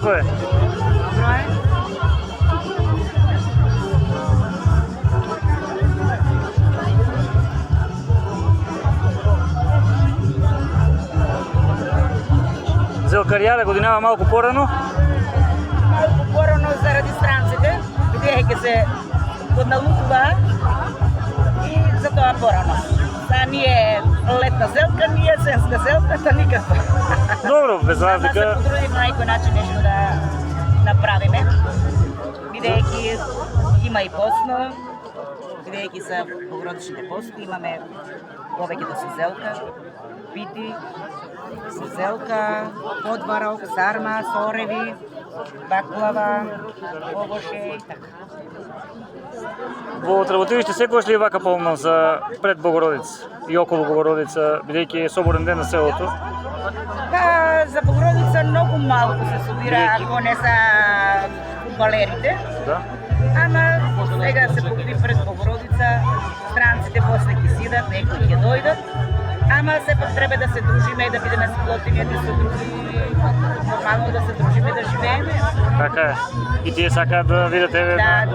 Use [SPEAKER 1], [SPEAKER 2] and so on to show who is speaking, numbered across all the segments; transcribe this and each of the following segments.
[SPEAKER 1] kako je?
[SPEAKER 2] Dobro je.
[SPEAKER 1] Зелкарија годинава малку порано?
[SPEAKER 2] Малку порано заради странците, бидејќи се подналутува и затоа порано. Са ние летна зелка, ние есенска зелка, та никако.
[SPEAKER 1] Добро, без
[SPEAKER 2] Да се
[SPEAKER 1] разлика.
[SPEAKER 2] потрудиме на некој начин нешто да направиме, бидејќи има и постно, бидејќи са богородичните пости, имаме повеќето со зелка, пити, со зелка, подварок, сарма, сореви, баклава, овоше и така.
[SPEAKER 1] Во Тработивиште секогаш ли е вака полно за пред Богородица и околу Богородица, бидејќи е соборен ден на селото?
[SPEAKER 2] Па, за Богородица многу малку се собира, ако не са фудбалерите.
[SPEAKER 1] Да.
[SPEAKER 2] Ама сега се покри пред Богородица, странците после ќе сидат, некои ќе дојдат. Ама сепак треба да се дружиме, да бидеме сплотени едни со други, нормално да се дружиме, да живееме.
[SPEAKER 1] Така е. И тие сакаат да видат еве
[SPEAKER 2] Да,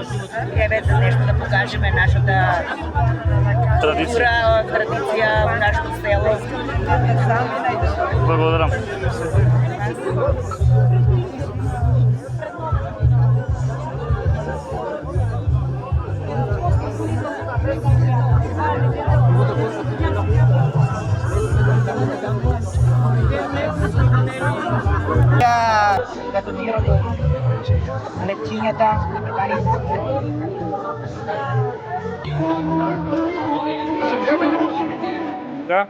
[SPEAKER 2] еве нешто да покажеме нашата
[SPEAKER 1] традиција.
[SPEAKER 2] култура, традиција во нашето село.
[SPEAKER 1] Благодарам.
[SPEAKER 2] Като тирото, лепчињата,
[SPEAKER 1] Да.